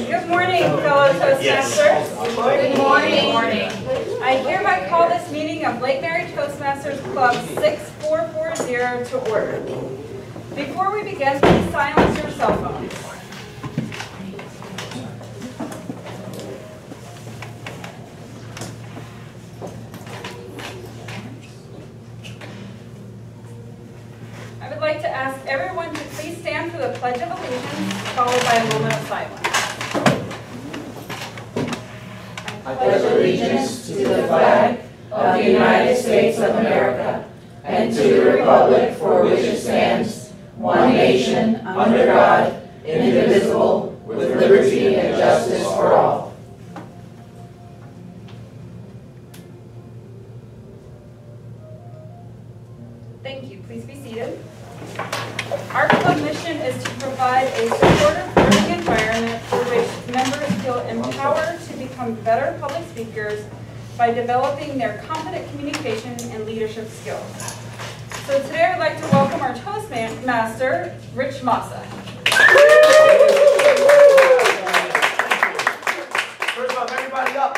Good morning, fellow Toastmasters. Good morning. I hereby call this meeting of Lake Mary Toastmasters Club 6440 to order. Before we begin, please silence your cell phones. I would like to ask everyone to please stand for the Pledge of Allegiance, followed by a moment of silence. I pledge allegiance to the flag of the United States of America and to the republic for which it stands, one nation, under God, indivisible, with liberty and justice for all. Thank you. Please be seated. Our club mission is to provide a supportive learning environment for which members feel empowered to become better public speakers by developing their competent communication and leadership skills. So today I'd like to welcome our Toastmaster, Rich Massa. First off, everybody up.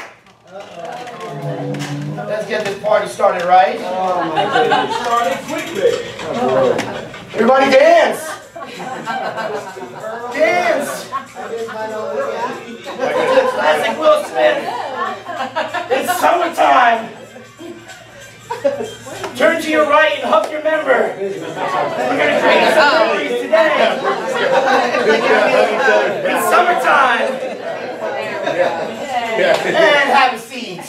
Let's get this party started, right? Started quickly. Everybody dance! Dance! Classic Will Smith. It's summertime. Turn to your right and hug your member. We're going to drink some memories today. It's summertime. And have a seat.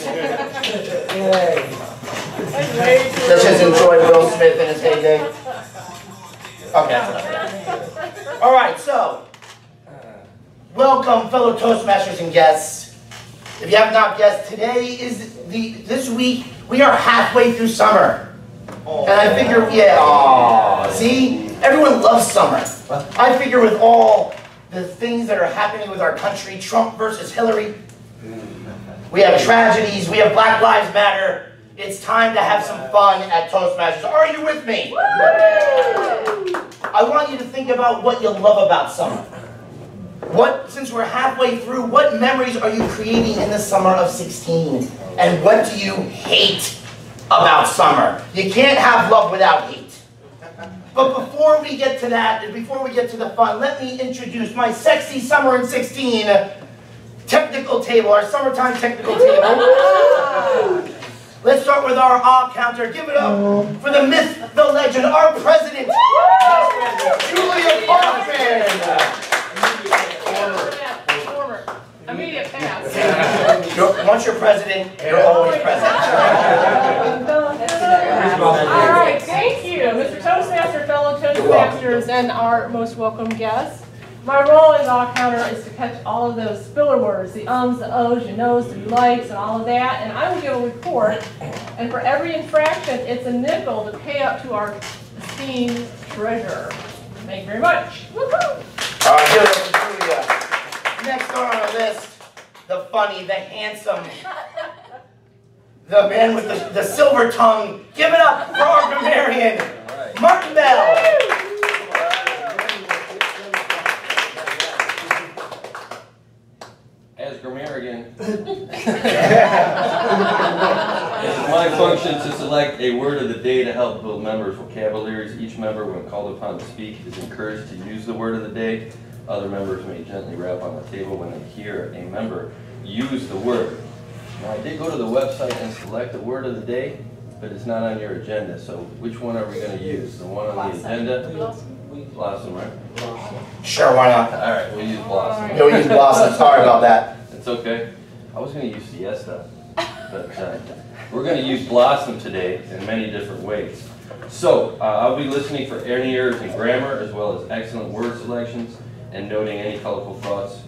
Let's just enjoy Will Smith in his heyday. Okay. All right, so welcome, fellow Toastmasters and guests. If you have not guessed, this week we are halfway through summer, and I figure, see, everyone loves summer. I figure with all the things that are happening with our country, Trump versus Hillary, we have tragedies, we have Black Lives Matter. It's time to have some fun at Toastmasters. Are you with me? I want you to think about what you love about summer. Since we're halfway through, what memories are you creating in the summer of 16? And what do you hate about summer? You can't have love without hate. But before we get to that, and before we get to the fun, let me introduce my sexy summer in 16 technical table, our summertime technical table. Let's start with our awe counter. Give it up for the myth, the legend, our president, Julia Parkman. Former. Immediate pass. Once you're president, you're always president. All right, thank you, Mr. Toastmaster, fellow Toastmasters, and our most welcome guests. My role as awe counter is to catch all of those spiller words, the ums, the ohs, your no's, the likes, and all of that, and I will give a report, and for every infraction, it's a nickel to pay up to our esteemed treasurer. Thank you very much. Woohoo! All right, Julia. Next on our list, the funny, the handsome, the man with the silver tongue. Give it up for our grammarian, Martin Bell. As grammarian, it's my function to select a word of the day to help build members' vocabularies. Each member, when called upon to speak, is encouraged to use the word of the day. Other members may gently rap on the table when they hear a member use the word. Now, I did go to the website and select the word of the day, but it's not on your agenda. So which one are we going to use? The one on the agenda? Blossom, right? Sure, why not? All right, we'll use Blossom. We'll use Blossom. Sorry about that. It's okay. I was going to use Siesta, but we're going to use Blossom today in many different ways. So I'll be listening for any errors in grammar as well as excellent word selections and noting any colorful thoughts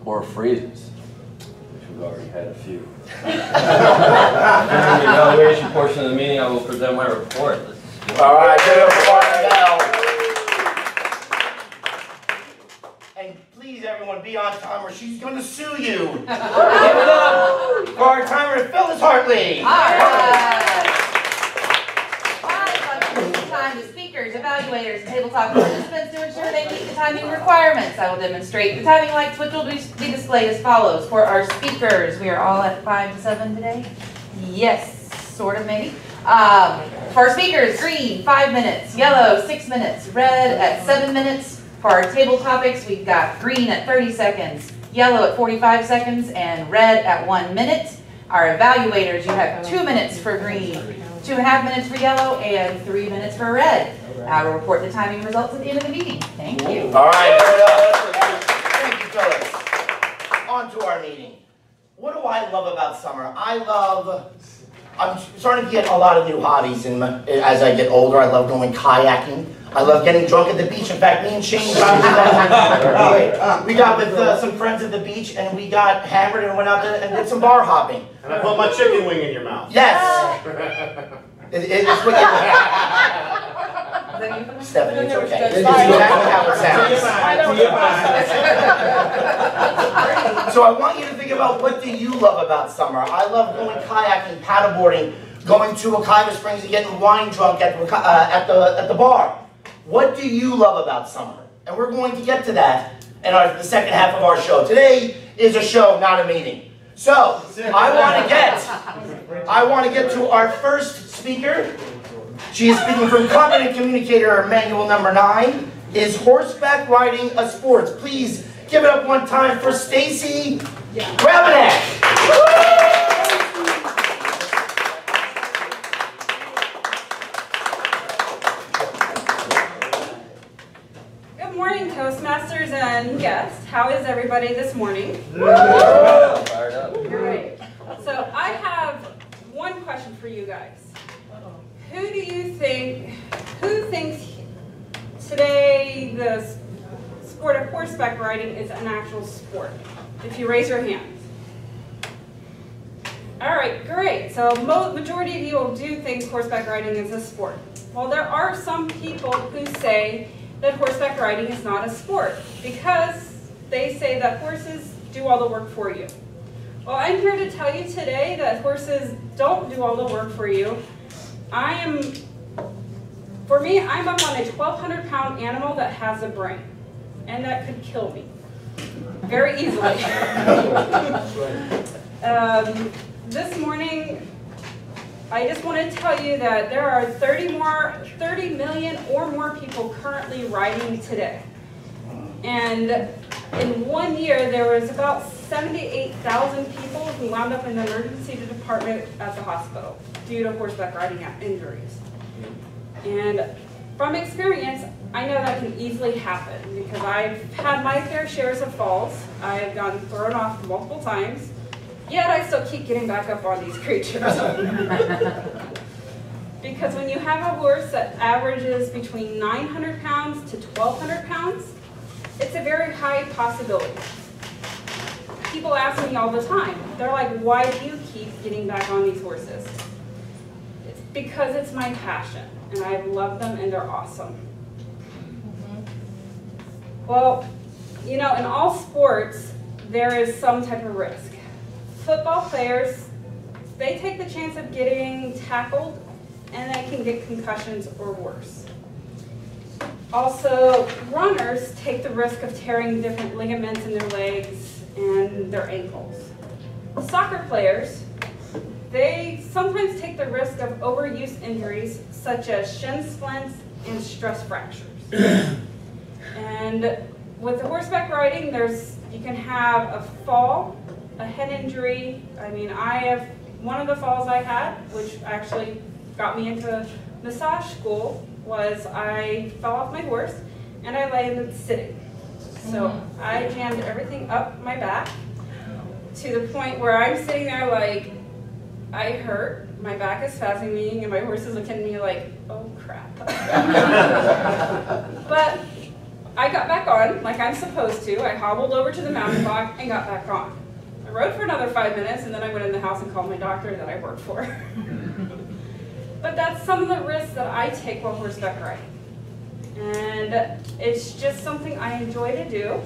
or phrases, which we've already had a few. During the evaluation portion of the meeting, I will present my report. All right, give it up for Martin Bell. And please, everyone, be on time or she's going to sue you. Give it up for our timer, Phyllis Hartley. All right. Time to speakers, evaluators. evaluators and tabletop participants to ensure they meet the timing requirements. I will demonstrate the timing lights, which will be displayed as follows. For our speakers, we are all at 5 to 7 today? Yes, sort of maybe. For our speakers, green, 5 minutes, yellow, 6 minutes, red at 7 minutes. For our table topics, we've got green at 30 seconds, yellow at 45 seconds, and red at 1 minute. Our evaluators, you have 2 minutes for green, 2.5 minutes for yellow, and 3 minutes for red. I will report the timing results at the end of the meeting. Thank you. All right, thank you, fellas. On to our meeting. What do I love about summer? I'm starting to get a lot of new hobbies as I get older. I love going kayaking. I love getting drunk at the beach. In fact, me and Shayne we got with some friends at the beach, and we got hammered and went out there and did some bar hopping. And I put my chicken wing in your mouth. Yes. It's what Stephanie, it's okay. It's exactly how it sounds. So I want you to think about, what do you love about summer? I love going kayaking, paddleboarding, going to Okaiva Springs and getting wine drunk at the bar. What do you love about summer? And we're going to get to that in the second half of our show. Today is a show, not a meeting. So I want to get to our first speaker. She is speaking from Competent Communicator Manual number 9. Is horseback riding a sport? Please give it up one time for Stacy Rabinek. Good morning, Toastmasters and guests. How is everybody this morning? Fired up. Great. So I have one question for you guys. Who thinks today the sport of horseback riding is an actual sport? If you raise your hands. All right, great. So majority of you will do think horseback riding is a sport. Well, there are some people who say that horseback riding is not a sport because they say that horses do all the work for you. Well, I'm here to tell you today that horses don't do all the work for you. For me, I'm up on a 1,200-pound animal that has a brain, and that could kill me very easily. This morning, I just want to tell you that there are 30 million or more people currently riding today. And in 1 year, there was about 78,000 people who wound up in the emergency department at the hospital due to horseback riding injuries. And from experience, I know that can easily happen because I've had my fair shares of falls. I've gotten thrown off multiple times, yet I still keep getting back up on these creatures. Because when you have a horse that averages between 900 pounds to 1,200 pounds, it's a very high possibility. People ask me all the time, they're like, why do you keep getting back on these horses? It's because it's my passion, and I love them, and they're awesome. Well, you know, in all sports, there is some type of risk. Football players, they take the chance of getting tackled, and they can get concussions or worse. Also, runners take the risk of tearing different ligaments in their legs and their ankles. Soccer players, they sometimes take the risk of overuse injuries such as shin splints and stress fractures. And with the horseback riding, you can have a fall, a head injury. I mean, one of the falls I had, which actually got me into massage school, was I fell off my horse and I landed sitting. So I jammed everything up my back to the point where I'm sitting there like, I hurt, my back is spasming, and my horse is looking at me like, oh crap. But I got back on like I'm supposed to. I hobbled over to the mountain block and got back on. I rode for another 5 minutes, and then I went in the house and called my doctor that I worked for. But that's some of the risks that I take while horseback riding. And it's just something I enjoy to do.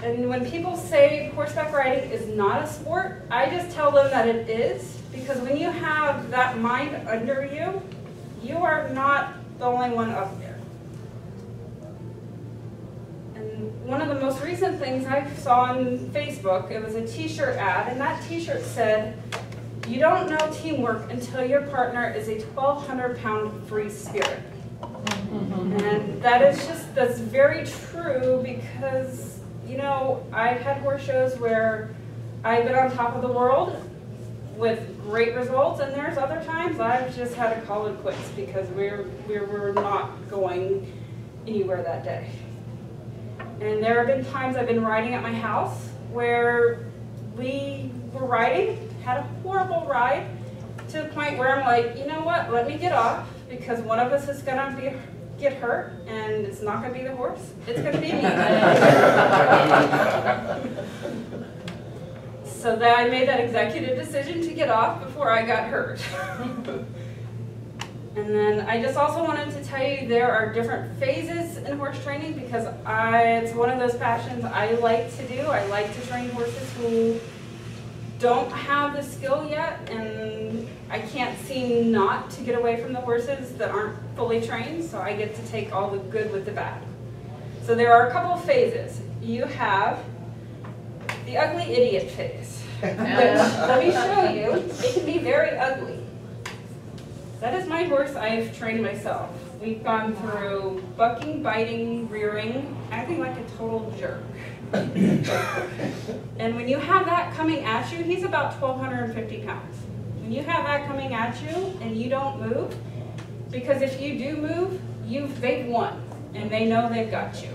And when people say horseback riding is not a sport, I just tell them that it is, because when you have that mind under you, you are not the only one up there. And one of the most recent things I saw on Facebook, it was a t-shirt ad, and that t-shirt said, "You don't know teamwork until your partner is a 1,200-pound free spirit." And that's very true because, you know, I've had horse shows where I've been on top of the world with great results, and there's other times I've just had to call it quits because we were not going anywhere that day. And there have been times I've been riding at my house where we were riding, had a horrible ride, to the point where I'm like, you know what, let me get off, because one of us is gonna get hurt, and it's not gonna be the horse, it's gonna be me. So that I made that executive decision to get off before I got hurt. And then I just also wanted to tell you there are different phases in horse training because it's one of those passions I like to do. I like to train horses who don't have the skill yet, and I can't seem not to get away from the horses that aren't fully trained, so I get to take all the good with the bad. So there are a couple of phases. You have the ugly idiot phase, which, let me show you, it can be very ugly. That is my horse I've trained myself. We've gone through bucking, biting, rearing, acting like a total jerk. And when you have that coming at you, he's about 1,250 pounds. When you have that coming at you and you don't move, because if you do move, they've won, and they know they've got you.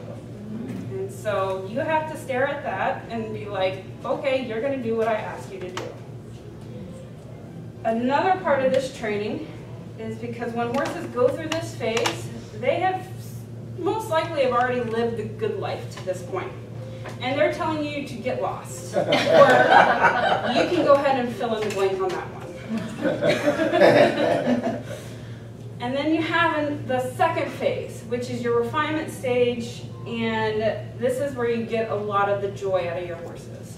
And so you have to stare at that and be like, okay, you're going to do what I ask you to do. Another part of this training is because when horses go through this phase, they have most likely have already lived the good life to this point. And they're telling you to get lost. Or you can go ahead and fill in the blank on that one. And then you have the second phase, which is your refinement stage, and this is where you get a lot of the joy out of your horses.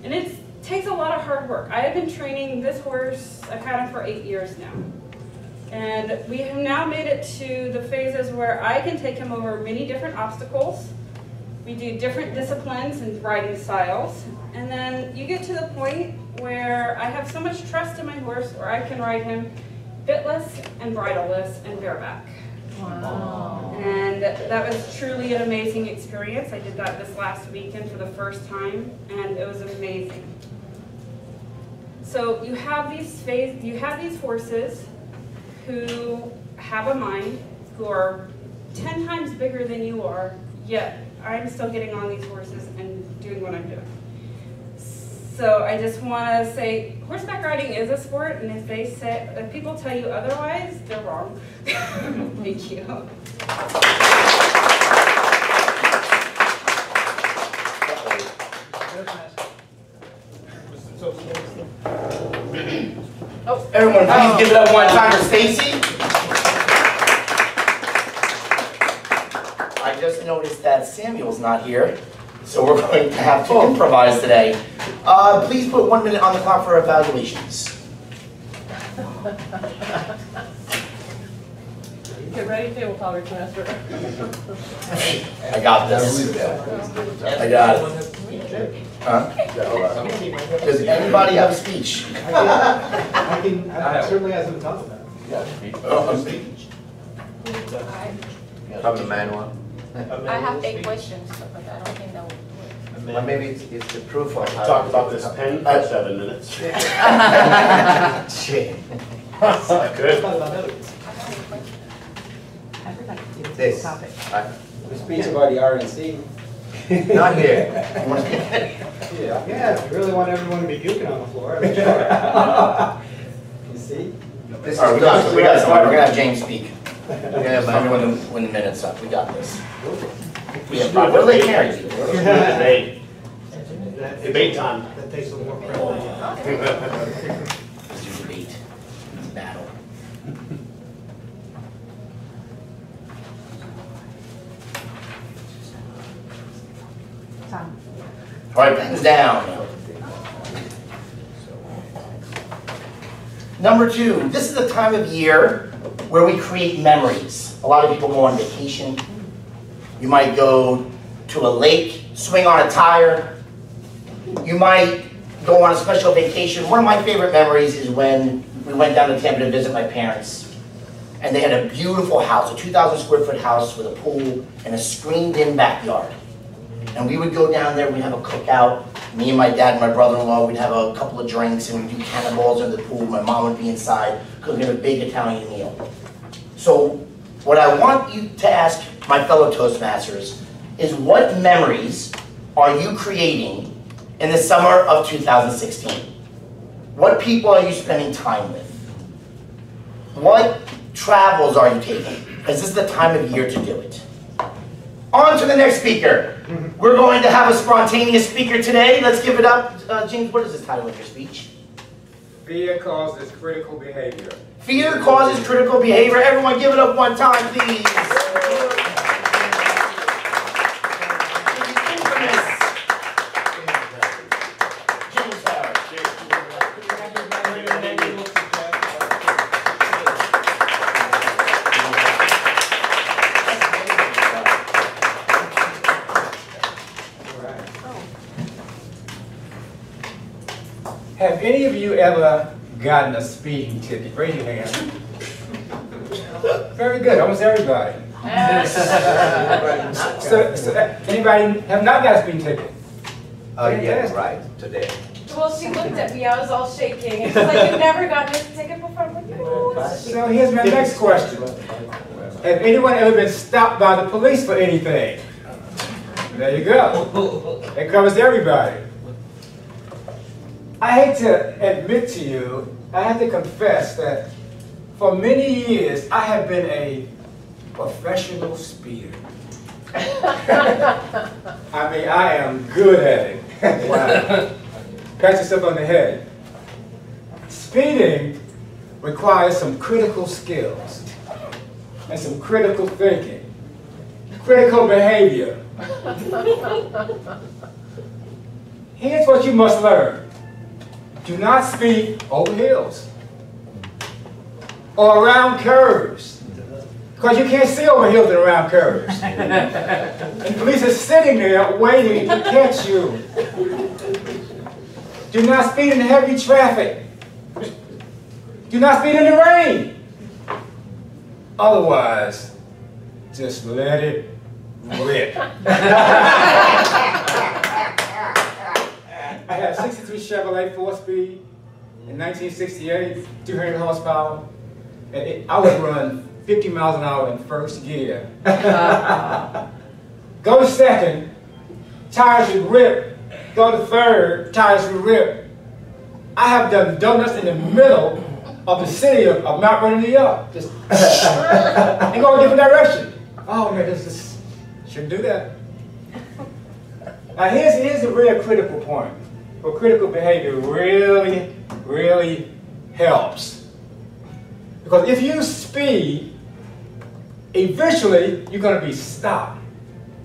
And it takes a lot of hard work. I have been training this horse, I've had him for 8 years now. And we have now made it to the phases where I can take him over many different obstacles. We do different disciplines and riding styles. And then you get to the point where I have so much trust in my horse where I can ride him bitless and bridleless and bareback. Wow. And that was truly an amazing experience. I did that this last weekend for the first time, and it was amazing. So you have these horses who have a mind, who are 10 times bigger than you are, yet I'm still getting on these horses and doing what I'm doing. So I just want to say, horseback riding is a sport, and if people tell you otherwise, they're wrong. Thank you. Oh, everyone, please give it up one time for Stacy. I just noticed that Samuel's not here, so we're going to have to improvise today. Please put 1 minute on the clock for evaluations. Get ready, tabletop master. I got this. I got it. Huh? Does anybody have a speech? I certainly have some talk about it. Have the manual. I have 8 questions, but I don't think that will work. Well, maybe it's the proof of how Talk about this pen for 7 minutes. Shit. Good. this. The speech about the RNC. Not here. Yeah, if you really want everyone to be puking on the floor, I'm sure. You see? All right, we got this. We're going to have James speak. We're going to have everyone when the minute's up. We got this. What do they carry? Debate. Debate time. That takes a little more credit. Let's do debate. It's battle. All right, pens down. Number 2, this is the time of year where we create memories. A lot of people go on vacation. You might go to a lake, swing on a tire. You might go on a special vacation. One of my favorite memories is when we went down to Tampa to visit my parents. And they had a beautiful house, a 2,000 square foot house with a pool and a screened-in backyard. And we would go down there, we'd have a cookout. Me and my dad and my brother-in-law, we'd have a couple of drinks and we'd do cannonballs in the pool. My mom would be inside cooking a big Italian meal. So what I want you to ask my fellow Toastmasters is what memories are you creating in the summer of 2016? What people are you spending time with? What travels are you taking? Because this is the time of year to do it. On to the next speaker. We're going to have a spontaneous speaker today. Let's give it up. James, what is the title of your speech? Fear causes critical behavior. Fear causes critical behavior. Everyone give it up one time, please. Have any of you ever gotten a speeding ticket? Raise your hand. Very good, almost everybody. So anybody have not got a speeding ticket? Yeah, right, today. Well, she looked at me, I was all shaking. And she's like, you've never gotten a ticket before? I'm like, no. So here's my next question. Have anyone ever been stopped by the police for anything? There you go. It covers everybody. I hate to admit to you, I have to confess that for many years I have been a professional speeder. I mean, I am good at it. Wow. Pat yourself on the head. Speeding requires some critical skills and some critical thinking, critical behavior. Here's what you must learn. Do not speed over hills or around curves, because you can't see over hills and around curves. And police are sitting there waiting to catch you. Do not speed in heavy traffic. Do not speed in the rain. Otherwise, just let it rip. I had a 63 Chevrolet 4-speed in 1968, 200 horsepower. And I would run 50 miles an hour in first gear. Go to second, tires would rip. Go to third, tires would rip. I have done donuts in the middle of the city of Macarena, New York. Just and go a different direction. Oh man, this shouldn't do that. Now here's a real critical point. Where critical behavior really, really helps. Because if you speed, eventually you're going to be stopped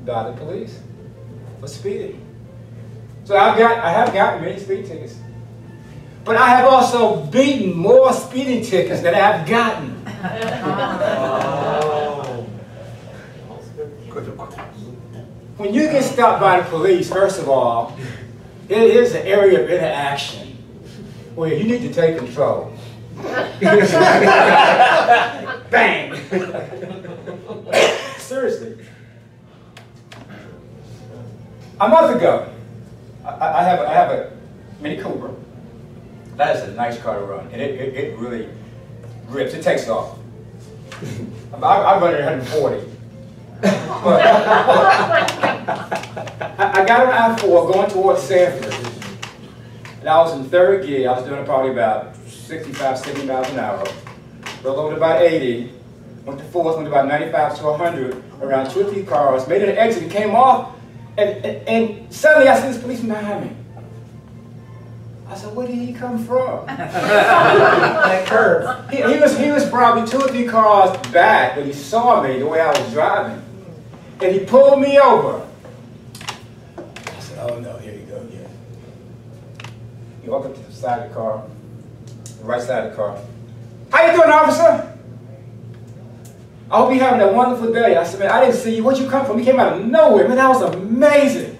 by the police for speeding. So I have gotten many speeding tickets. But I have also beaten more speeding tickets than I've gotten. When you get stopped by the police, first of all, it is an area of interaction where you need to take control. Bang! Seriously. A month ago, I have a Mini Cooper. That is a nice car to run, and it really grips. It takes off. I run at 140. I got on I-4 going towards Sanford, and I was in third gear. I was doing probably about 65, 70 miles an hour. Rolled over to about 80, went to fourth, went to about 95 to 100, around 2 or 3 cars, made an exit, and came off, and suddenly I see this policeman behind me. I said, where did he come from? That curve. He was probably 2 or 3 cars back, but he saw me the way I was driving. And he pulled me over. I said, oh no, here you go again. He walked up to the side of the car, the right side of the car. How you doing, officer? I hope you're having a wonderful day. I said, man, I didn't see you. Where'd you come from? You came out of nowhere. Man, that was amazing.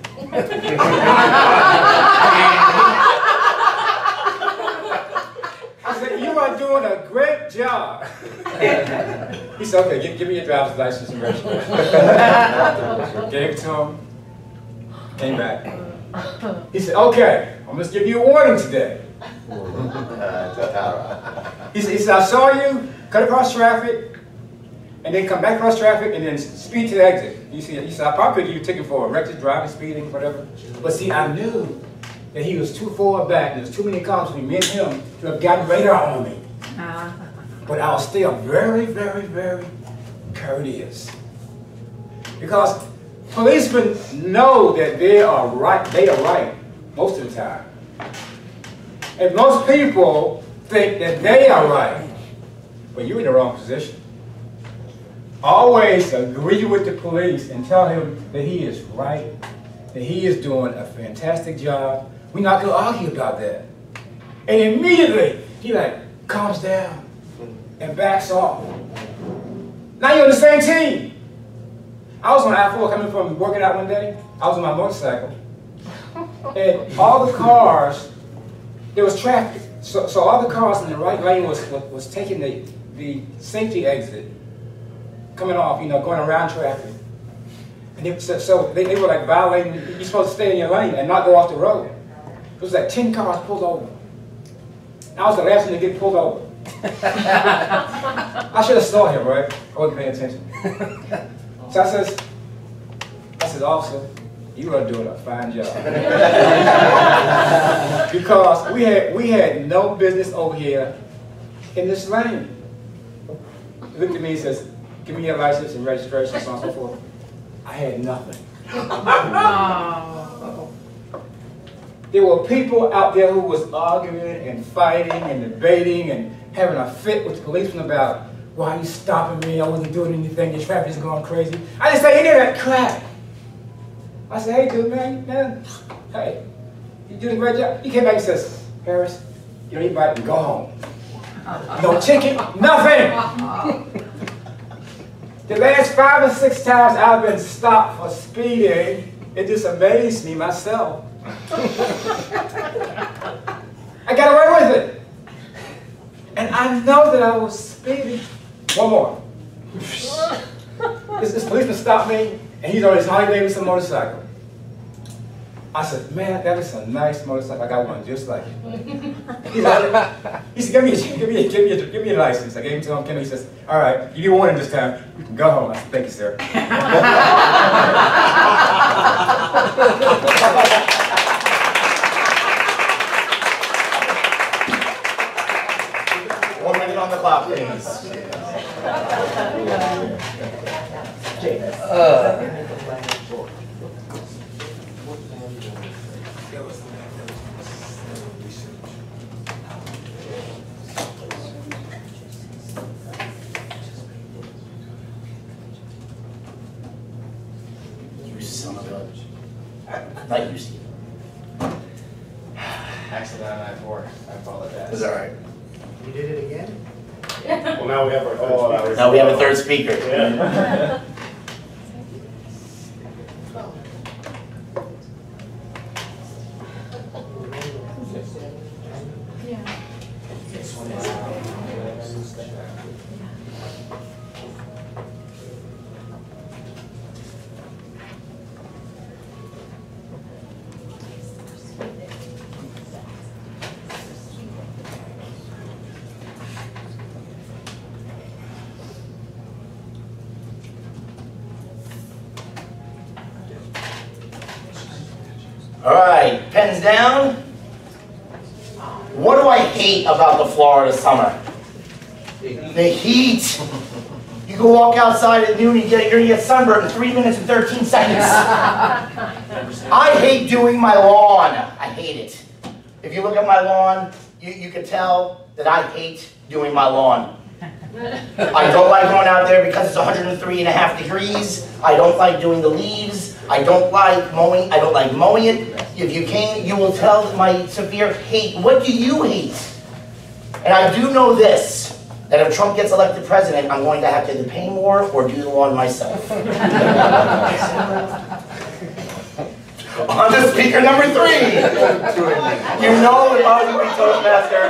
I said, you are doing a great job. He said, okay, give me your driver's license and registration. Gave it to him. Came back. He said, okay, I'm going to give you a warning today. He said, I saw you cut across traffic, and then come back across traffic, and then speed to the exit. He said, I probably give you a ticket for reckless driving, speeding, whatever. But see, I knew that he was too far back, and there's too many cars between me and him to have gotten radar on me. But I was still very, very, very courteous. Because policemen know that they are right most of the time. And most people think that they are right, but you're in the wrong position. Always agree with the police and tell him that he is right, that he is doing a fantastic job. We're not going to argue about that. And immediately, he like calms down and backs off. Now you're on the same team. I was on I-4 coming from working out one day. I was on my motorcycle. And all the cars, there was traffic. So all the cars in the right lane was taking the safety exit, coming off, you know, going around traffic. And they were like violating, you're supposed to stay in your lane and not go off the road. It was like 10 cars pulled over. I was the last one to get pulled over. I should have saw him, right? I wasn't paying attention. So I said, officer, you are doing a fine job. Because we had no business over here in this lane. He looked at me and says, give me your license and registration, so on and so forth. I had nothing. There were people out there who was arguing and fighting and debating and having a fit with the policeman about, why are you stopping me? I wasn't doing anything. The traffic is going crazy. I didn't say any of that crap. I said, hey, dude, man, hey, you doing a great job. He came back and says, Harris, you don't eat right and go home. No ticket, nothing. The last 5 or 6 times I've been stopped for speeding, it just amazed me myself. I got away with it. And I know that I was speeding. One more. This policeman stopped me, and he's on his Harley Davidson motorcycle. I said, man, that is a nice motorcycle. I got one just like it. He said, give me a license. I gave him to him. He says, all right, you warning this time. You can go home. I said, thank you, sir. 1 minute on the clock, please. You son of a... Not you, Steve. Accident on I-4. I apologize. Is that right? You did it again? Well, now we have our third Now we have a third speaker. Yeah. All right, pens down. What do I hate about the Florida summer? The heat. You can walk outside at noon and you're gonna get sunburned in 3 minutes and 13 seconds. I hate doing my lawn. I hate it. If you look at my lawn, you can tell that I hate doing my lawn. I don't like going out there because it's 103.5 degrees. I don't like doing the leaves. I don't like mowing. I don't like mowing it. If you came, you will tell my severe hate. What do you hate? And I do know this. that if Trump gets elected president, I'm going to have to either pay more or do the lawn myself. On to speaker number 3. You know if I was going to be Toastmaster.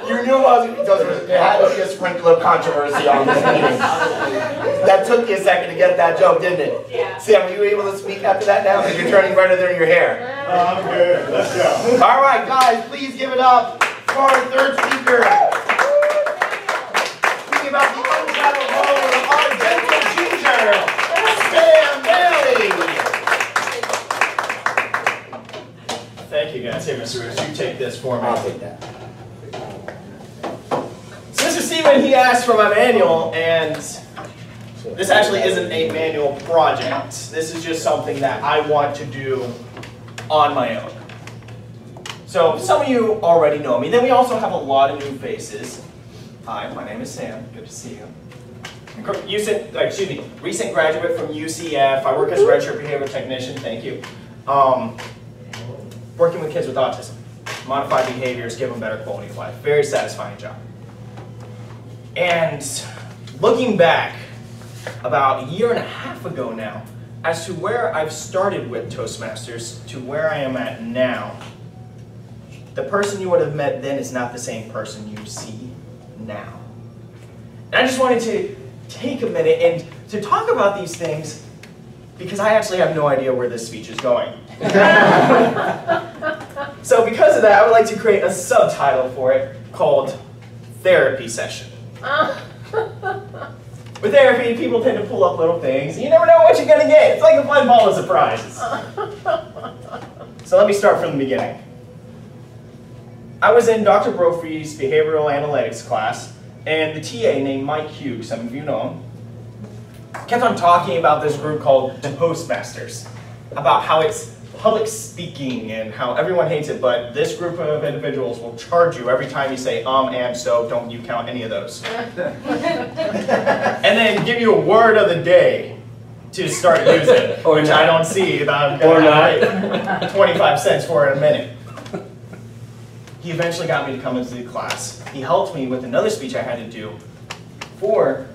You knew I was going to be Toastmaster. There had to be a sprinkle of controversy on this meeting. That took you a second to get that joke, didn't it? Yeah. Sam, are you able to speak after that now? Because you're turning redder than your hair. I'm good. Let's go. All right, guys, please give it up for our 3rd speaker. Speaking about the untraveled road of our gentle ginger, Sam Bailey. Thank you, guys. Here, Mr. Rich, you take this for me. I'll take that. So Mr. Steven, he asked for my manual, and this actually isn't a manual project. This is just something that I want to do on my own. So some of you already know me. Then we also have a lot of new faces. Hi, my name is Sam. Good to see you. Recent graduate from UCF. I work as a registered behavior technician. Thank you. Working with kids with autism. Modify behaviors, give them better quality of life. Very satisfying job. And looking back about a year and a half ago now, as to where I've started with Toastmasters to where I am at now, the person you would have met then is not the same person you see now. And I just wanted to take a minute and to talk about these things because I actually have no idea where this speech is going. So because of that, I would like to create a subtitle for it called Therapy Session. With therapy, people tend to pull up little things. You never know what you're going to get. It's like a fun ball of surprises. So let me start from the beginning. I was in Dr. Brophy's behavioral analytics class, and the TA named Mike Hughes, some of you know him, kept on talking about this group called Toastmasters, about how it's public speaking and how everyone hates it, but this group of individuals will charge you every time you say and so, don't you count any of those. And then give you a word of the day to start using, which I don't see that I'm going to pay 25 cents for in a minute. He eventually got me to come into the class. He helped me with another speech I had to do for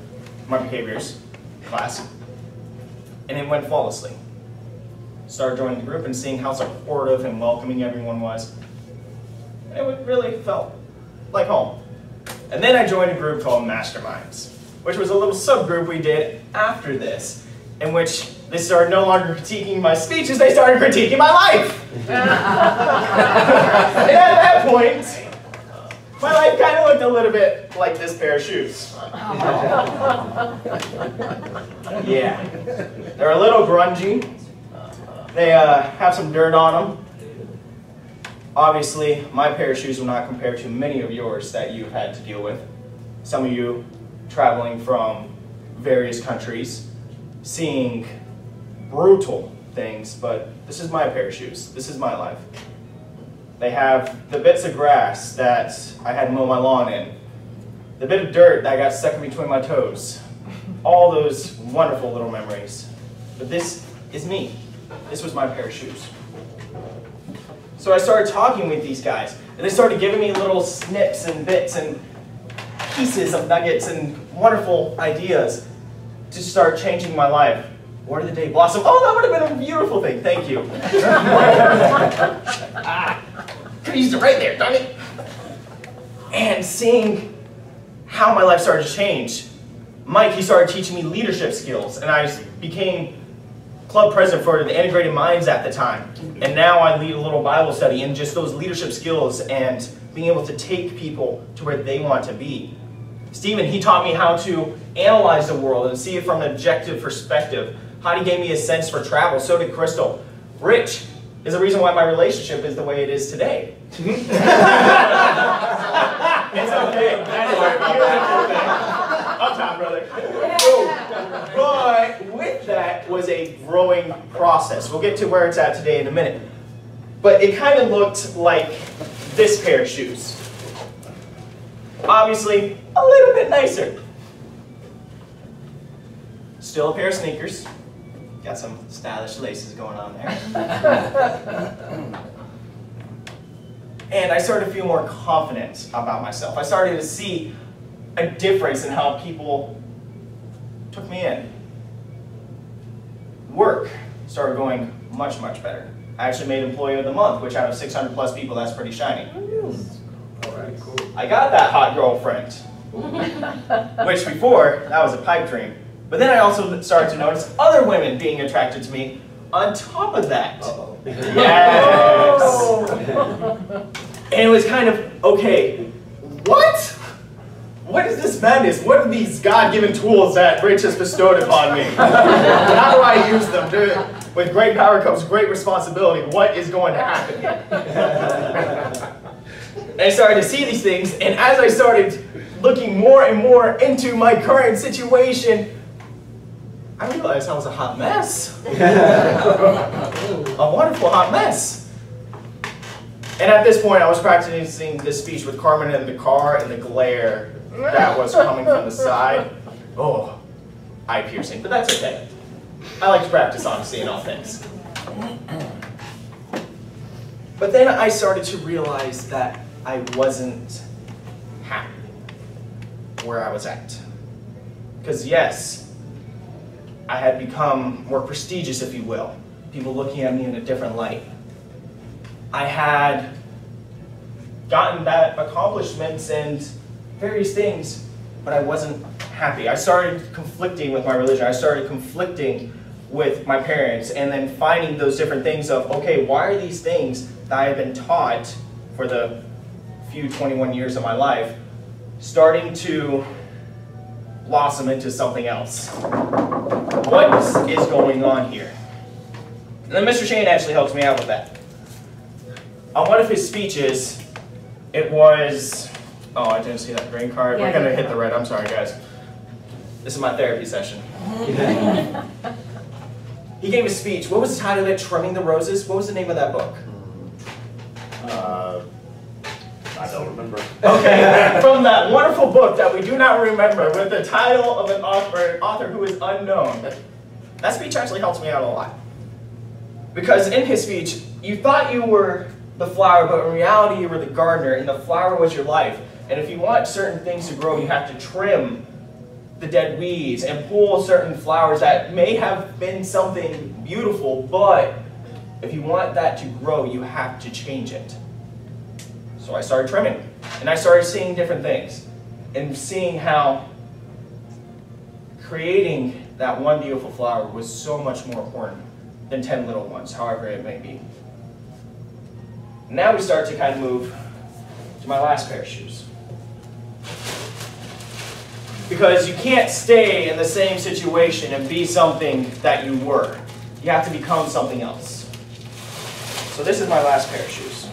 my behaviors class, and it went flawlessly. Started joining the group and seeing how supportive and welcoming everyone was. It really felt like home. And then I joined a group called Masterminds, which was a little subgroup we did after this, in which they started no longer critiquing my speeches, they started critiquing my life. And at that point, my life kind of looked a little bit like this pair of shoes. Yeah, they're a little grungy. They have some dirt on them. Obviously, my pair of shoes will not compare to many of yours that you've had to deal with. Some of you traveling from various countries, seeing brutal things, but this is my pair of shoes. This is my life. They have the bits of grass that I had to mow my lawn in, the bit of dirt that got stuck in between my toes, all those wonderful little memories. But this is me. This was my pair of shoes. So I started talking with these guys, and they started giving me little snips and bits and pieces of nuggets and wonderful ideas to start changing my life. Where did the day blossom? Oh, that would have been a beautiful thing. Thank you. Could have used it right there, darn it. And seeing how my life started to change, Mike, he started teaching me leadership skills, and I became club president for the Integrated Minds at the time. And now I lead a little Bible study in just those leadership skills and being able to take people to where they want to be. Stephen, he taught me how to analyze the world and see it from an objective perspective. Heidi gave me a sense for travel, so did Crystal. Rich is the reason why my relationship is the way it is today. It's okay. That's a beautiful thing. Up top, brother. But with that was a growing process. We'll get to where it's at today in a minute. But it kind of looked like this pair of shoes. Obviously, a little bit nicer. Still a pair of sneakers. Got some stylish laces going on there. And I started to feel more confident about myself. I started to see a difference in how people took me in. Work started going much, much better. I actually made Employee of the Month, which out of 600 plus people, that's pretty shiny. All right, cool. I got that hot girlfriend, which before, that was a pipe dream. But then I also started to notice other women being attracted to me on top of that. Uh-oh. Yes! And it was kind of, okay, what? What is this madness? What are these God-given tools that Rich has bestowed upon me? How do I use them? With great power comes great responsibility. What is going to happen here? And I started to see these things, and as I started looking more and more into my current situation, I realized I was a hot mess. A wonderful hot mess. And at this point, I was practicing this speech with Carmen in the car, and the glare that was coming from the side. Oh, eye piercing, but that's okay. I like to practice honesty in all things. But then I started to realize that I wasn't happy where I was at. Because yes, I had become more prestigious, if you will. People looking at me in a different light. I had gotten that accomplishments and various things, but I wasn't happy. I started conflicting with my religion. I started conflicting with my parents, and then finding those different things of, okay, why are these things that I have been taught for the few 21 years of my life starting to blossom into something else? What is going on here? And then Mr. Shayne actually helps me out with that. On one of his speeches, it was, oh, I didn't see that green card. We're gonna hit the red, I'm sorry guys. This is my therapy session. He gave a speech. What was the title of it? Trimming the Roses? What was the name of that book? I don't remember. Okay, from that wonderful book that we do not remember with the title of an author who is unknown. That speech actually helps me out a lot. Because in his speech, you thought you were the flower, but in reality you were the gardener, and the flower was your life. And if you want certain things to grow, you have to trim the dead weeds and pull certain flowers that may have been something beautiful, but if you want that to grow, you have to change it. So I started trimming, and I started seeing different things, and seeing how creating that one beautiful flower was so much more important than 10 little ones, however it may be. Now we start to kind of move to my last pair of shoes. Because you can't stay in the same situation and be something that you were. You have to become something else. So this is my last pair of shoes.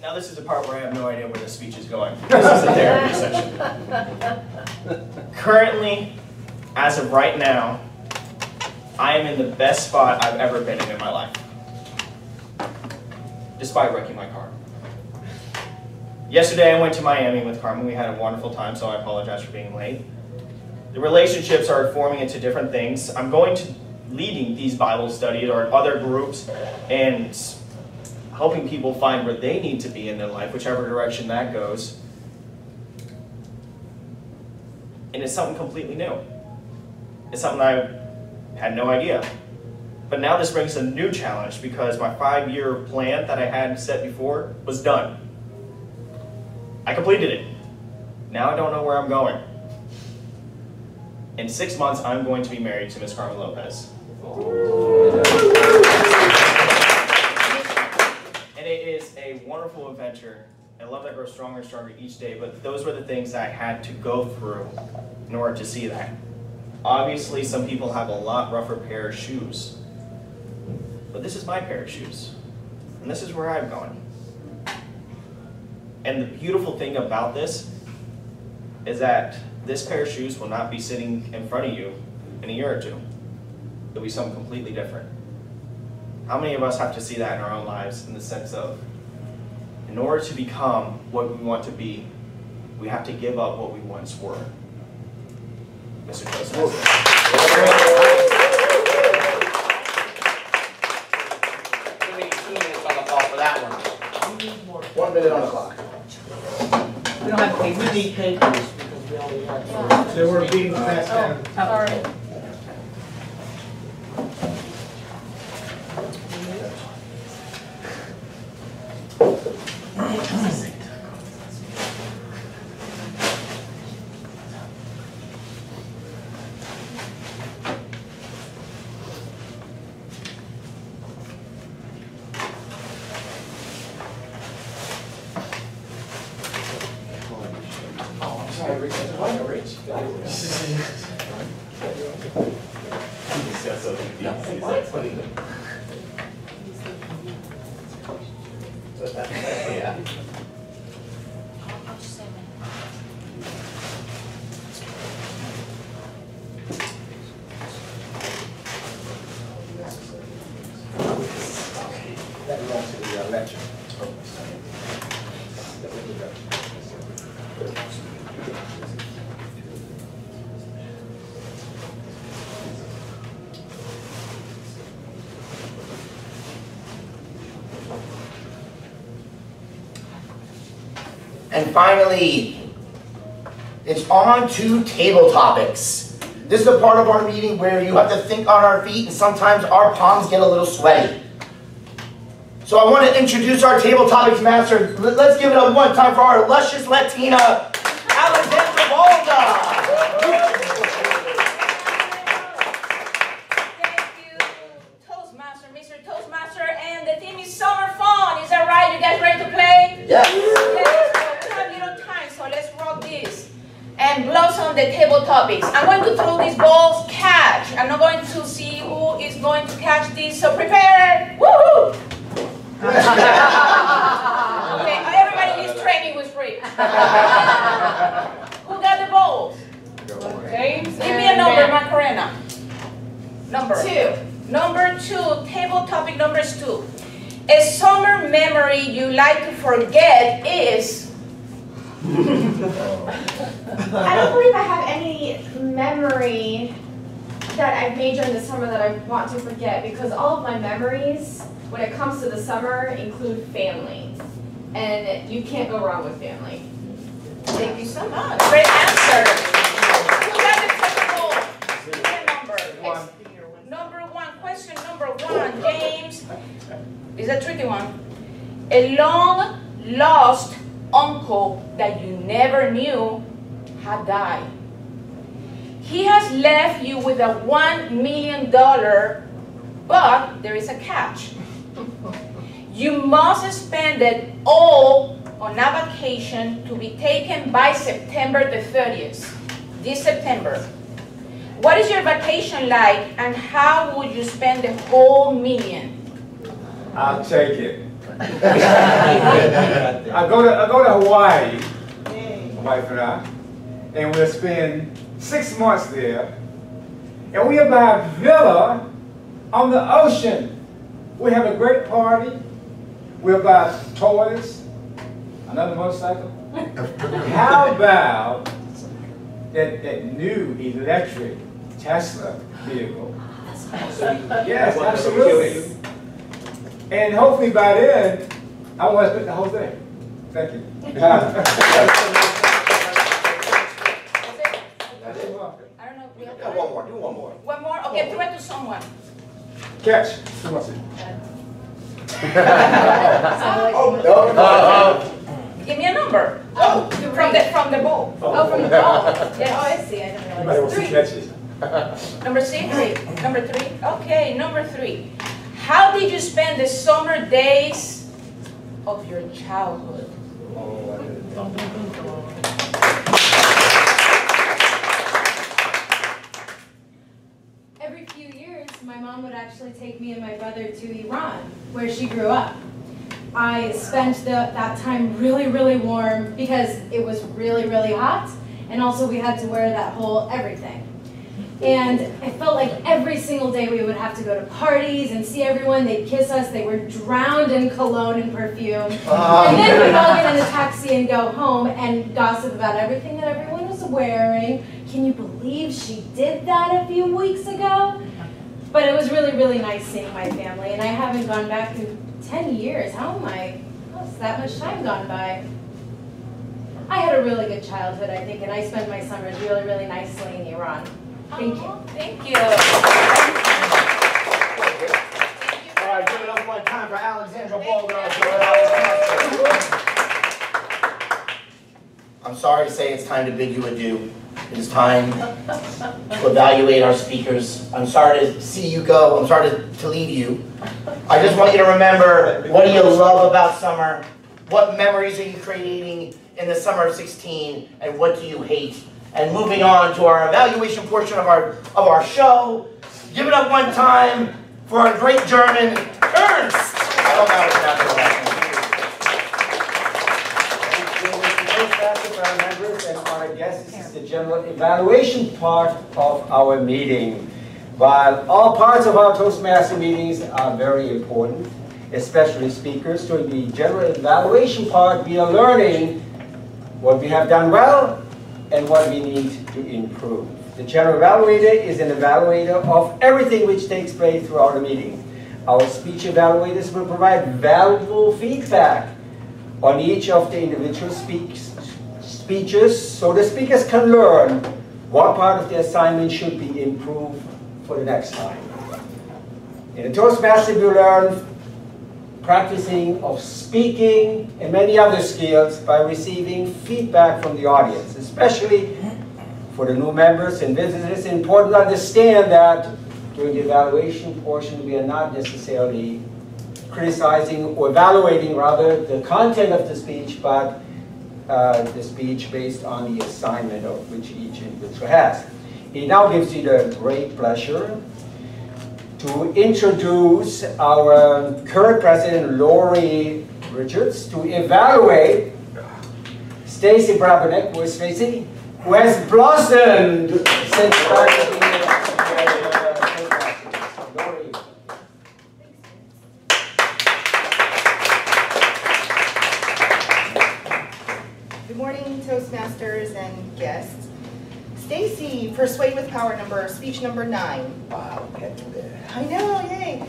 Now this is the part where I have no idea where the speech is going. This is the therapy session. Currently, as of right now, I am in the best spot I've ever been in my life. Despite wrecking my car. Yesterday I went to Miami with Carmen. We had a wonderful time, so I apologize for being late. The relationships are forming into different things. I'm going to leading these Bible studies or other groups and helping people find where they need to be in their life, whichever direction that goes. And it's something completely new. It's something I had no idea. But now this brings a new challenge because my 5-year plan that I had set before was done. I completed it. Now I don't know where I'm going. In 6 months, I'm going to be married to Miss Carmen Lopez. And it is a wonderful adventure. I love that I grow stronger and stronger each day, but those were the things that I had to go through in order to see that. Obviously, some people have a lot rougher pair of shoes. But this is my pair of shoes, and this is where I'm going. And the beautiful thing about this is that this pair of shoes will not be sitting in front of you in a year or two. It'll be something completely different. How many of us have to see that in our own lives in the sense of, in order to become what we want to be, we have to give up what we once were. Mr. Toastmaster. 2 minutes on the clock for that one. 1 minute on the clock. We don't have papers. We need papers because we only have. They were being passed down. Sorry. Yeah. That belongs to the lecture. And finally, it's on to table topics. This is the part of our meeting where you have to think on our feet and sometimes our palms get a little sweaty. So I want to introduce our table topics master. Let's give it up one time for our luscious Latina, Alexandra. Thank you, Toastmaster, Mr. Toastmaster, and the theme is summer fun. Is that right? You guys ready to play? Yes. Yes. We have little time, so let's rock this and blossom the table topics. I'm going to throw these balls, catch. I'm not going to see who is going to catch these, so prepare. Woohoo! Okay, everybody in this training was free. Who got the balls? James. Give me a number, Macarena. Number 2. Number 2, table topic number 2. A summer memory you like to forget is... I don't believe I have any memory that I've made during the summer that I want to forget, because all of my memories, when it comes to the summer, include family. And you can't go wrong with family. Thank you so much. Great answer. Who got the technical? Give me a number. Number 1, question number 1, James. Is a tricky one. A long lost uncle that you never knew had died. He has left you with a $1 million, but there is a catch. You must spend it all on a vacation to be taken by September the 30th, this September. What is your vacation like, and how would you spend the whole $1 million? I'll take it. I go to Hawaii, my wife and I, and we'll spend 6 months there. And we'll buy a villa on the ocean. We have a great party. We'll buy toys, another motorcycle. How about that new electric Tesla vehicle? Yes, absolutely. And hopefully by then, I want to spend the whole thing. Thank you. I don't know. We have Yeah, one more. Do one more. one more? Okay, throw it to someone. Catch. Who wants it? Give me a number. Oh, From the ball. Oh, from the ball. Yes. Oh, I see. I didn't Anybody realize. wants to 3. catch it? Number 6? Number 3? Okay, number 3. How did you spend the summer days of your childhood? Every few years, my mom would actually take me and my brother to Iran, where she grew up. I spent that time really, really warm because it was really, really hot, and also we had to wear that whole everything. And I felt like every single day we would have to go to parties and see everyone. They'd kiss us. They were drowned in cologne and perfume. And then we'd all get in a taxi and go home and gossip about everything that everyone was wearing, can you believe she did that a few weeks ago? But it was really, really nice seeing my family, and I haven't gone back in 10 years. How's that much time gone by? I had a really good childhood, I think, and I spent my summers really, really nicely in Iran. Thank you. Thank you. All right, give it up one time for Alexandra Baldwin. I'm sorry to say it's time to bid you adieu. It is time to evaluate our speakers. I'm sorry to see you go. I'm sorry to leave you. I just want you to remember, what do you love about summer? What memories are you creating in the summer of 16? And what do you hate? And moving on to our evaluation portion of our show, give it up one time for our great German, Ernst. I don't know how to pronounce your last name. For our members and our guests, this is the general evaluation part of our meeting. While all parts of our Toastmaster meetings are very important, especially speakers, during the general evaluation part, we are learning what we have done well and what we need to improve. The general evaluator is an evaluator of everything which takes place throughout the meeting. Our speech evaluators will provide valuable feedback on each of the individual speeches so the speakers can learn what part of the assignment should be improved for the next time. In the Toastmaster, we learn practicing of speaking and many other skills by receiving feedback from the audience, especially for the new members and visitors. It's important to understand that during the evaluation portion, we are not necessarily criticizing or evaluating, rather, the content of the speech, but the speech based on the assignment of which each individual has. It now gives me the great pleasure to introduce our current president, Lori Richards, to evaluate Stacy Brabenek, who is Stacy, who has blossomed since starting Lori. Good morning, Toastmasters and guests. Stacy, Persuade with Power speech number 9. Wow, get to there. I know, yay.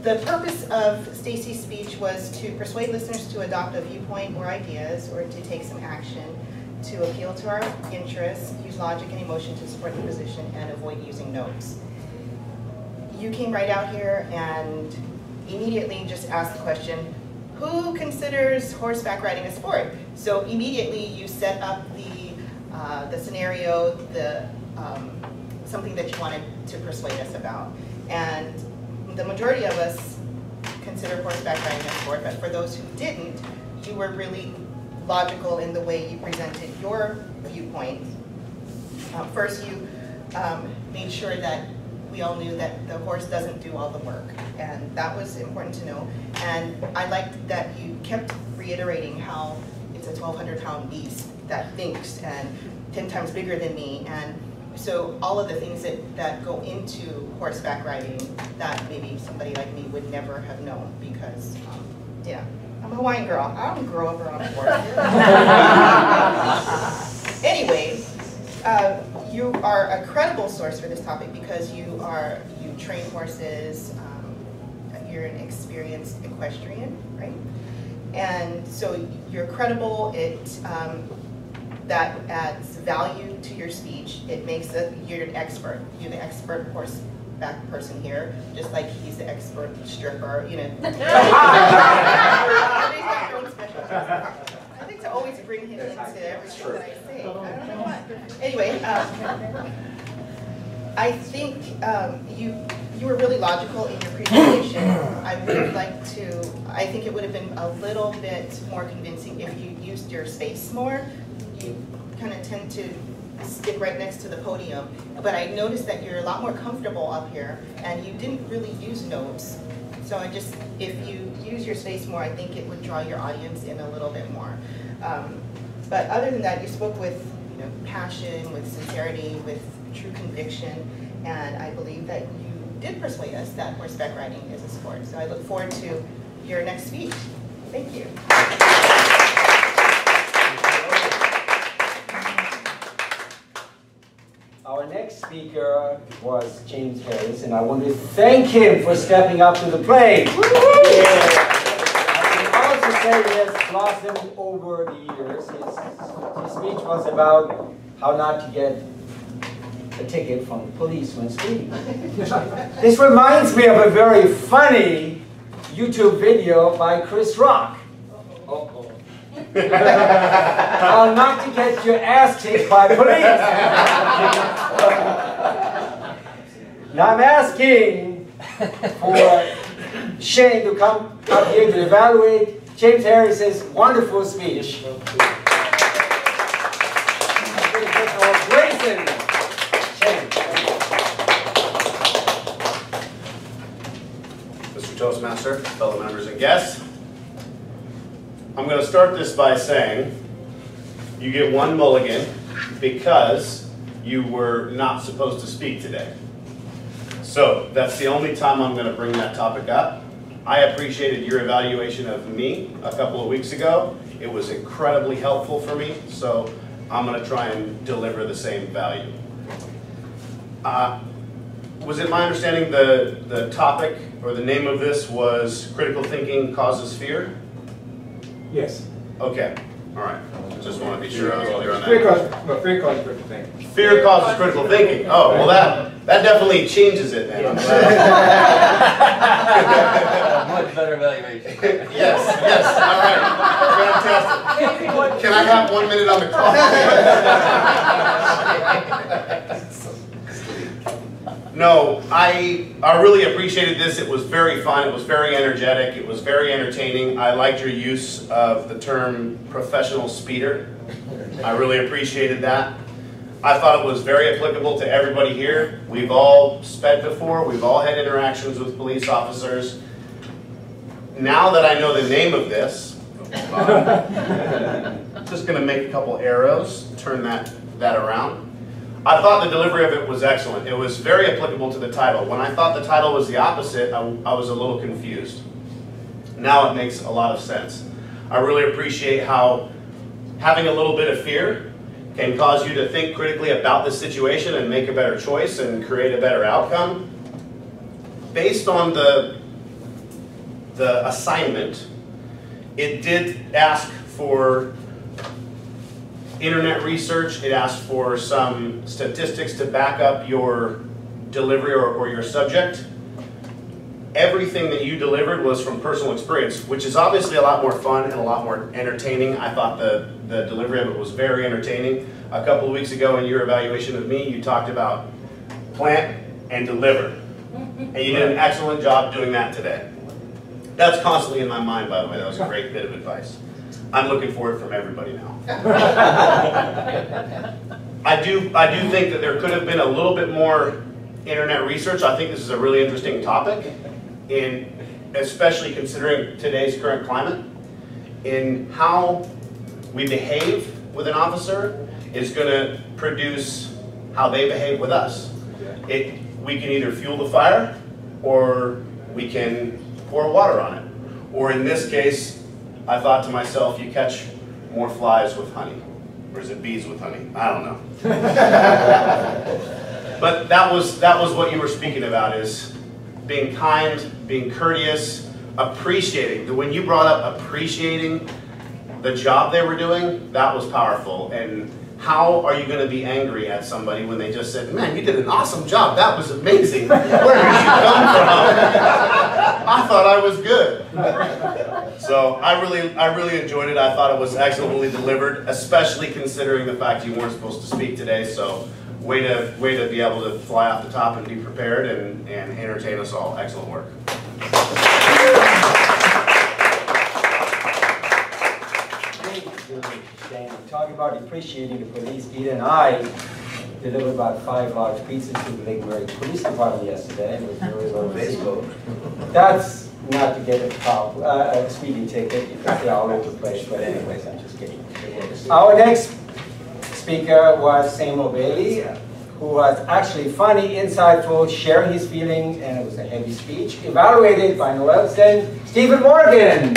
The purpose of Stacy's speech was to persuade listeners to adopt a viewpoint or ideas, or to take some action to appeal to our interests, use logic and emotion to support the position, and avoid using notes. You came right out here and immediately just asked the question, who considers horseback riding a sport? So immediately you set up the scenario, something that you wanted to persuade us about. And the majority of us consider horseback riding a sport, but for those who didn't, you were really logical in the way you presented your viewpoint. First, you made sure that we all knew that the horse doesn't do all the work, and that was important to know. And I liked that you kept reiterating how it's a 1,200-pound beast that thinks and 10 times bigger than me, and so all of the things that go into horseback riding that maybe somebody like me would never have known, because yeah, I'm a Hawaiian girl. I don't grow up around a horse. Anyway, you are a credible source for this topic because you train horses. You're an experienced equestrian, right? And so you're credible. That adds value to your speech. It makes you're an expert. You're the expert horseback person here, just like he's the expert stripper, you know. Everybody's got their own specialties. I think to always bring him into everything that I say. I don't know what. Anyway, I think you were really logical in your presentation. I think it would have been a little bit more convincing if you used your space more. You kind of tend to stick right next to the podium, but I noticed that you're a lot more comfortable up here, and you didn't really use notes. So if you use your space more, I think it would draw your audience in a little bit more. But other than that, you spoke with passion, with sincerity, with true conviction, and I believe that you did persuade us that horseback riding is a sport. So I look forward to your next speech. Thank you. next speaker was James Harris, and I want to thank him for stepping up to the plate. Yeah. I can also say he has blossomed over the years. His speech was about how not to get a ticket from the police when speeding. This reminds me of a very funny YouTube video by Chris Rock. How not to get your ass kicked by police. Now I'm asking for Shayne to come up here to evaluate James Harris's wonderful speech. Mr. Toastmaster, fellow members and guests, I'm going to start this by saying you get one mulligan because you were not supposed to speak today. So that's the only time I'm going to bring that topic up. I appreciated your evaluation of me a couple of weeks ago. It was incredibly helpful for me, so I'm going to try and deliver the same value. Was it my understanding the topic or the name of this was Critical Thinking Causes Fear? Yes. Okay. All right. Just want to be sure I was clear on that. Fear causes critical thinking. Fear causes critical thinking. Oh, well that definitely changes it then. I'm glad. Much better evaluation. Yes. All right. Fantastic. Can I have 1 minute on the clock? No, I really appreciated this. It was very fun. It was very energetic. It was very entertaining. I liked your use of the term professional speeder. I really appreciated that. I thought it was very applicable to everybody here. We've all sped before. We've all had interactions with police officers. Now that I know the name of this, I'm just going to make a couple arrows, turn that around. I thought the delivery of it was excellent. It was very applicable to the title. When I thought the title was the opposite, I was a little confused. Now it makes a lot of sense. I really appreciate how having a little bit of fear can cause you to think critically about the situation and make a better choice and create a better outcome. Based on the assignment, it did ask for internet research. It asked for some statistics to back up your delivery or your subject. Everything that you delivered was from personal experience, which is obviously a lot more fun and a lot more entertaining. I thought the delivery of it was very entertaining. A couple of weeks ago in your evaluation of me, you talked about plant and deliver. And you did an excellent job doing that today. That's constantly in my mind, by the way. That was a great bit of advice. I'm looking for it from everybody now. I do think that there could have been a little bit more internet research. I think this is a really interesting topic, especially considering today's current climate, in how we behave with an officer is going to produce how they behave with us. We can either fuel the fire, or we can pour water on it. Or in this case, I thought to myself, you catch more flies with honey. Or is it bees with honey? I don't know. But that was what you were speaking about, is being kind, being courteous, appreciating. When you brought up appreciating the job they were doing, that was powerful. And how are you going to be angry at somebody when they just said, man, you did an awesome job, that was amazing. Where did you come from? I thought I was good. So I really enjoyed it. I thought it was excellently delivered, especially considering the fact you weren't supposed to speak today. So way to be able to fly off the top and be prepared and entertain us all. Excellent work. Talking about appreciating the police, Peter and I delivered about 5 large pizzas to the Lake Mary Police Department yesterday. It was very well received. That's not to get a speeding ticket because they're all over the place, but anyways, I'm just kidding. Our next speaker was Samuel Bailey, who was actually funny, insightful, sharing his feeling, and it was a heavy speech, evaluated by no less than Stephen Morgan.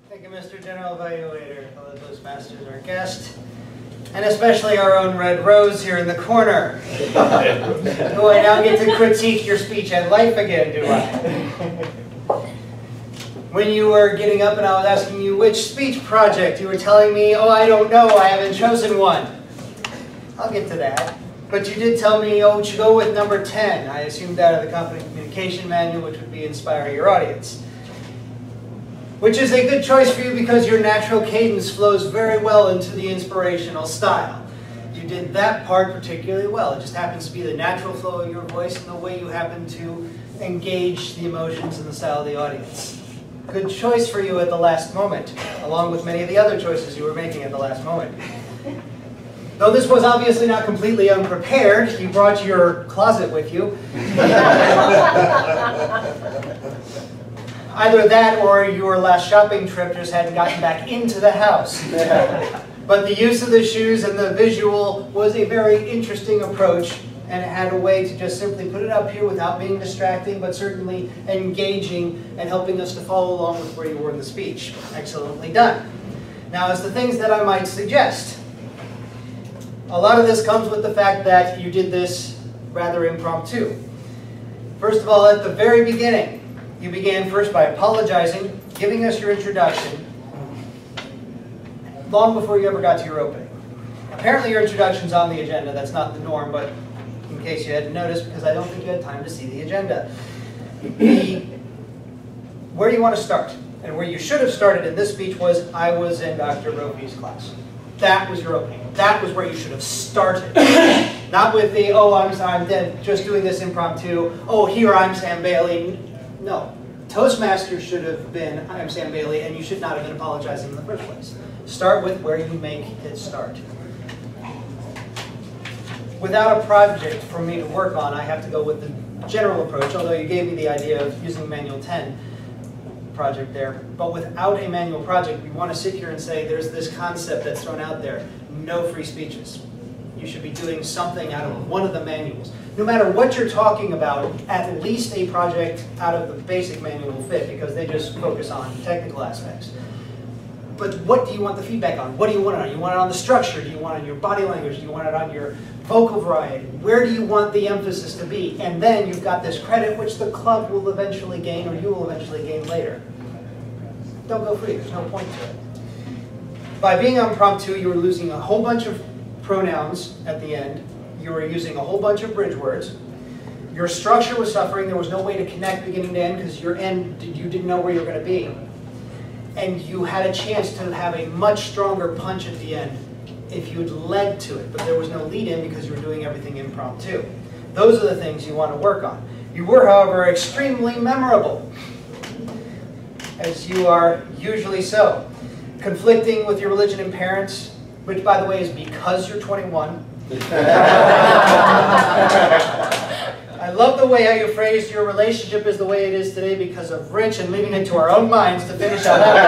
Thank you, Mr. General Evaluator, fellow Toastmasters, our guest, and especially our own Red Rose here in the corner. Do I now get to critique your speech at life again, do I? When you were getting up and I was asking you which speech project, you were telling me, oh, I don't know, I haven't chosen one. I'll get to that. But you did tell me, oh, you go with number 10. I assumed that of the company communication manual, which would be inspire your audience. Which is a good choice for you because your natural cadence flows very well into the inspirational style. You did that part particularly well. It just happens to be the natural flow of your voice and the way you happen to engage the emotions and the style of the audience. Good choice for you at the last moment, along with many of the other choices you were making at the last moment. Though this was obviously not completely unprepared, you brought your closet with you. Either that or your last shopping trip just hadn't gotten back into the house. But the use of the shoes and the visual was a very interesting approach, and it had a way to just simply put it up here without being distracting, but certainly engaging and helping us to follow along with where you were in the speech. Excellently done. Now, as the things that I might suggest, a lot of this comes with the fact that you did this rather impromptu. First of all, at the very beginning, you began first by apologizing, giving us your introduction, long before you ever got to your opening. Apparently your introduction's on the agenda. That's not the norm, but in case you hadn't noticed, because I don't think you had time to see the agenda. Where do you want to start? And where you should have started in this speech was, I was in Dr. Brophy's class. That was your opening. That was where you should have started. Not with the, oh, I'm dead, just doing this impromptu. Oh, here I'm Sam Bailey. No. Toastmasters should have been, I'm Sam Bailey, and you should not have been apologizing in the first place. Start with where you make it start. Without a project for me to work on, I have to go with the general approach, although you gave me the idea of using Manual 10 project there. But without a manual project, we want to sit here and say there's this concept that's thrown out there, no free speeches. You should be doing something out of one of the manuals. No matter what you're talking about, at least a project out of the basic manual will fit because they just focus on technical aspects. But what do you want the feedback on? What do you want it on? You want it on the structure? Do you want it on your body language? Do you want it on your vocal variety? Where do you want the emphasis to be? And then you've got this credit which the club will eventually gain or you will eventually gain later. Don't go free. There's no point to it. By being impromptu, you were losing a whole bunch of pronouns at the end. You were using a whole bunch of bridge words. Your structure was suffering. There was no way to connect beginning to end because your end, you didn't know where you were going to be. And you had a chance to have a much stronger punch at the end if you had led to it. But there was no lead in because you were doing everything impromptu. Those are the things you want to work on. You were, however, extremely memorable, as you are usually so. Conflicting with your religion and parents, which, by the way, is because you're 21. I love the way how you phrased your relationship is the way it is today because of Rich and leaving it to our own minds to finish out that.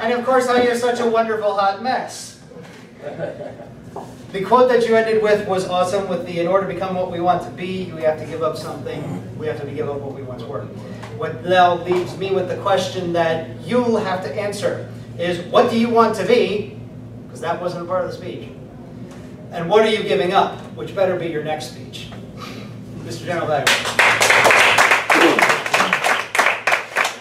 And of course, how you're such a wonderful hot mess. The quote that you ended with was awesome with the, in order to become what we want to be, we have to give up something. We have to give up what we once were. What now leaves me with the question that you'll have to answer is, what do you want to be? Because that wasn't a part of the speech. And what are you giving up? Which better be your next speech. Mr. General Evaluator.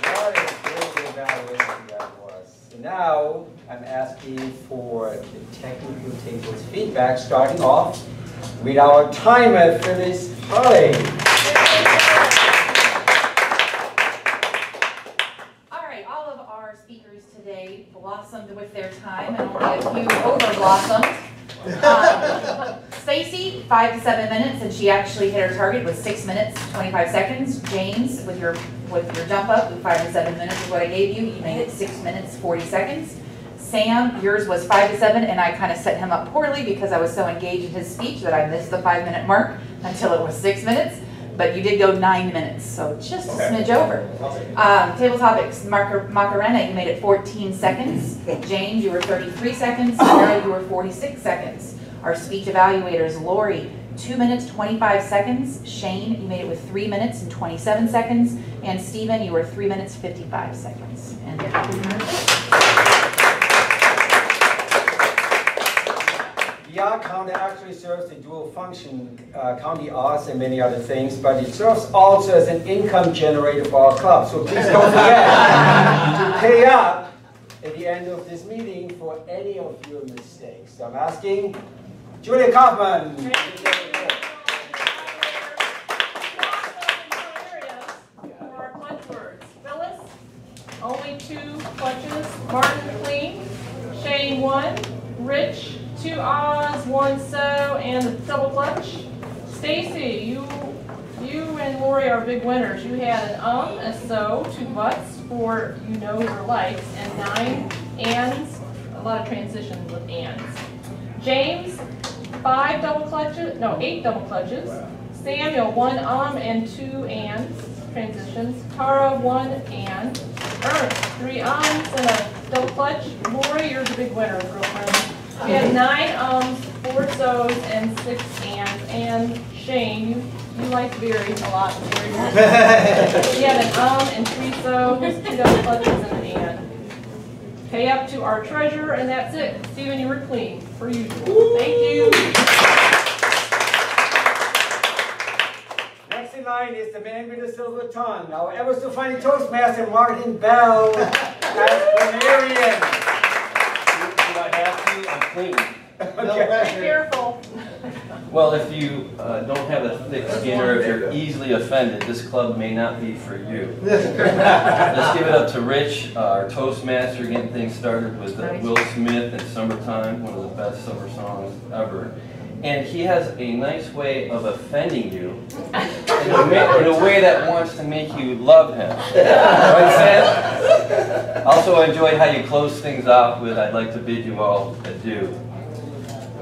What a great evaluation that was. So now I'm asking for the technical table's feedback, starting off with our timer, Phyllis Holly. All right, all of our speakers today blossomed with their time, and only a few over-blossomed. Stacy, 5 to 7 minutes, and she actually hit her target with 6 minutes, 25 seconds. James, with your jump up, 5 to 7 minutes is what I gave you. You made it 6 minutes, 40 seconds. Sam, yours was 5 to 7, and I kind of set him up poorly because I was so engaged in his speech that I missed the 5-minute mark until it was 6 minutes. But you did go 9 minutes, so just a smidge over. Table topics, Macarena, you made it 14 seconds. James, you were 33 seconds. Sarah, you were 46 seconds. Our speech evaluators, Lori, 2 minutes, 25 seconds. Shayne, you made it with 3 minutes and 27 seconds. And Stephen, you were 3 minutes, 55 seconds. And our counter actually serves the dual function, county arts and many other things, but it serves also as an income generator for our club. So please don't forget to pay up at the end of this meeting for any of your mistakes. So I'm asking Julia Kaufman. For our clutch words. Phyllis, only 2 clutches. Martin, clean. Shayne, 1. Rich, 2 ahs, 1 so, and a double clutch. Stacy, you and Lori are big winners. You had an a so, 2 buts for you know your likes, and 9 ands, a lot of transitions with ands. James, 8 double clutches. Samuel, 1 and 2 ands, transitions. Tara, 1 and. Ernst, 3 ums and a double clutch. Lori, you're the big winner, girlfriend. We had 9 4 so's, and 6 ands. And Shayne, you like berries a lot. We had an and 3 so's, 2 double clutches, and an and. Pay up to our treasurer, and that's it. Stephen, you were clean, per usual. Thank you. Next in line is the man with the silver tongue, our ever so funny Toastmaster Martin Bell as grammarian. Do I have to? I'm clean. Okay. Be careful. Well, if you don't have a thick skin or if you're easily offended, this club may not be for you. Let's give it up to Rich, our Toastmaster, getting things started with Will Smith and Summertime, one of the best summer songs ever. And he has a nice way of offending you in a way that wants to make you love him. Right, Sam? Also, I enjoy how you close things off with, I'd like to bid you all adieu.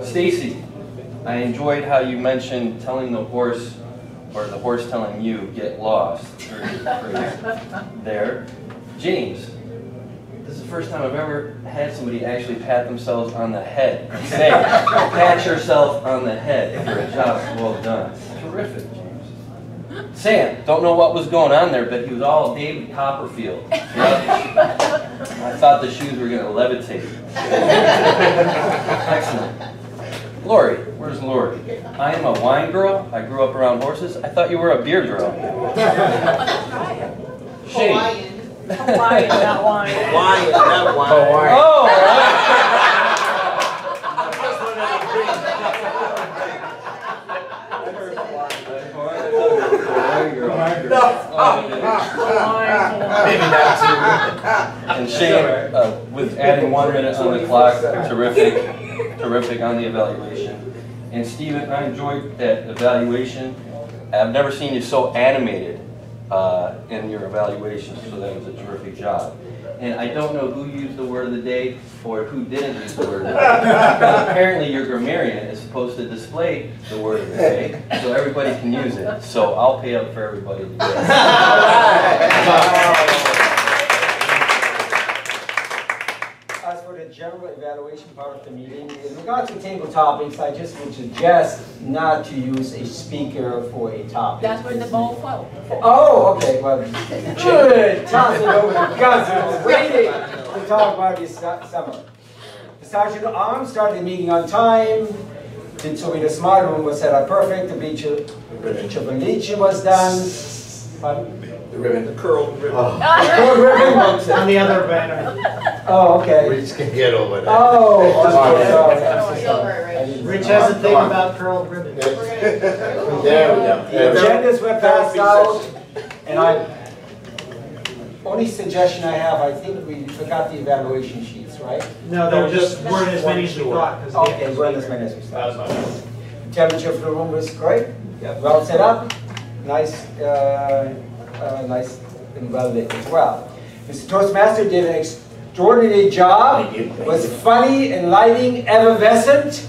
Stacy, I enjoyed how you mentioned telling the horse, or the horse telling you, get lost. There. James, this is the first time I've ever had somebody actually pat themselves on the head and say, pat yourself on the head for a job well done. Terrific, James. Sam, don't know what was going on there, but he was all David Copperfield. I thought the shoes were going to levitate. Excellent. Lori, where's Lori? I am a wine girl. I grew up around horses. I thought you were a beer girl. Shayne. Hawaiian, not wine. Wine, not wine. Oh! Maybe not too. And Shayne, with adding 1 minute on the clock, terrific on the evaluation. And Stephen, I enjoyed that evaluation. I've never seen you so animated in your evaluation, so that was a terrific job. And I don't know who used the word of the day or who didn't use the word of the day, because apparently your grammarian is supposed to display the word of the day so everybody can use it. So I'll pay up for everybody today. As for the general evaluation part of the meeting, in regards to table topics, I just would suggest not to use a speaker for a topic. That's where the ball fell. Oh, okay, well, good. Toss it over to Gus, who was waiting to talk about this summer. The Sergeant at Arms started the meeting on time. So the smart room was set up perfect. The beach of religion was done. Pardon? The ribbon, the curled ribbon. Oh. Curled ribbon On the other banner. Oh, okay. We just can get over that. Oh, sorry. Rich has a thing about curled ribbon. There we go. The agendas were passed out, and only suggestion I have, I think we forgot the evaluation sheets, right? No, there weren't as many as we thought. Okay, weren't as many as we thought. The temperature of the room was great. Well set up. Nice, nice and well lit as well. Mr. Toastmaster did an extraordinary job. Was funny, enlightening, effervescent.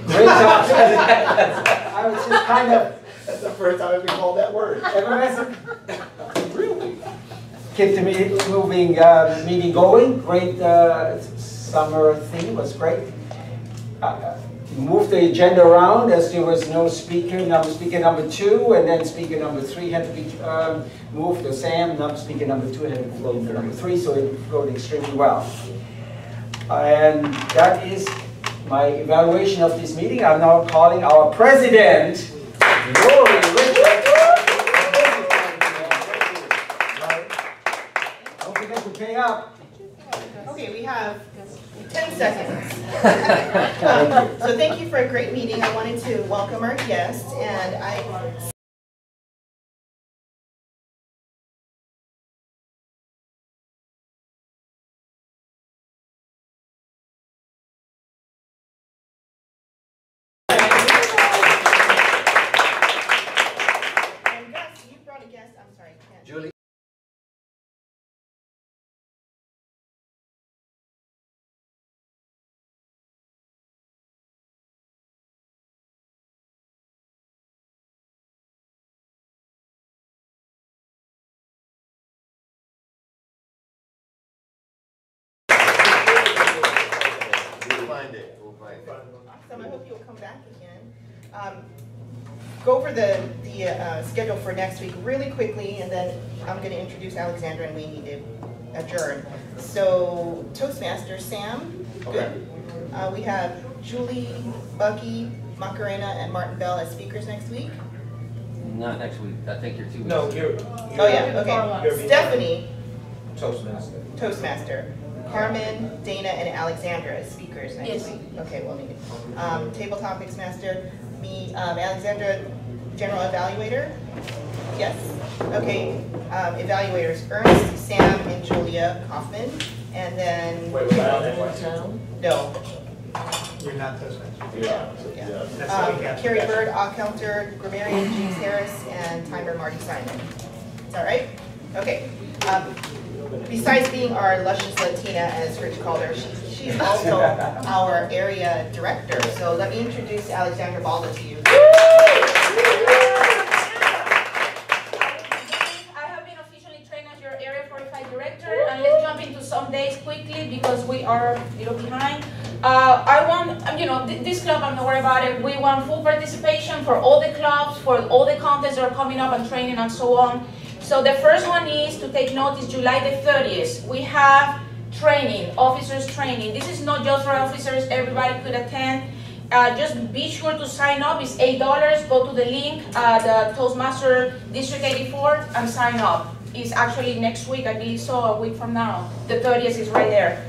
Great job. I was just kind of. That's the first time I've been called that word. Effervescent. Really? Kept the meeting meeting going. Great summer theme was great. Moved the agenda around as there was no speaker. Speaker number 2, and then speaker number 3 had to be moved. Or Sam, speaker number 2 had to flow to number 3, so it flowed extremely well. And that is my evaluation of this meeting, I'm now calling our president, Rory Richard. Don't forget to pay up. Okay, we have 10 seconds. So thank you for a great meeting. I wanted to welcome our guests, and you brought a guest. I'm sorry, Julie. Awesome. I hope you'll come back again. Go over the schedule for next week really quickly, and then I'm going to introduce Alexandra and we need to adjourn. So Toastmasters, Sam, good. We have Julie, Bucky, Macarena, and Martin Bell as speakers next week. Not next week. I think you're 2 weeks. No, you're Oh yeah, okay. Stephanie, Toastmaster. Carmen, Dana, and Alexandra as speakers next week. Okay, we'll need it. Table Topics Master, me, Alexandra, General Evaluator. Yes. Okay. Evaluators, Ernst, Sam, and Julia Kaufman. And then... Wait, was I on that one? No. You're not Toastmaster. Yeah. That's what we have. Carrie Bird, Accounter, Grammarian, James Harris, and Timer, Marty Simon. Is that right? Okay. Besides being our luscious Latina, as Rich called her, she's also our area director. So let me introduce Alexandra Balda to you. I have been officially trained as your Area 45 director, and let's jump into some days quickly because we are a little behind. I want, this club, I'm not worried about it. We want full participation for all the clubs, for all the contests that are coming up and training and so on. So the first one is to take note is July the 30th. We have training, officers training. This is not just for officers, everybody could attend. Just be sure to sign up, it's $8. Go to the link, the Toastmaster District 84 and sign up. It's actually next week, I believe so, a week from now. The 30th is right there.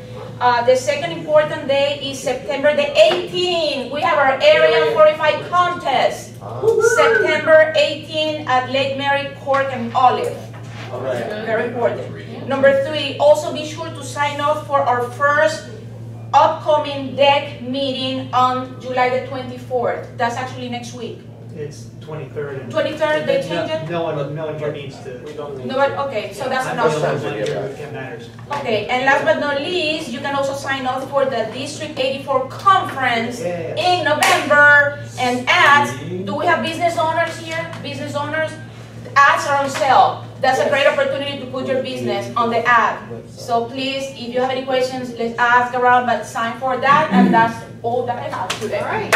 The second important day is September the 18th. We have our Area 45 contest. September 18 at Lake Mary, Cork, and Olive. Very important. Number 3, also be sure to sign up for our first upcoming deck meeting on July the 24th. That's actually next week. It's 23rd. 23rd, they changed it? No one here needs to. No, but okay, so that's an option. Okay, and last but not least, you can also sign up for the District 84 conference in November. And ads, do we have business owners here? Business owners? Ads are on sale. That's a great opportunity to put your business on the ad. So please, if you have any questions, let's ask around, but sign for that, and that's all that I have today. All right.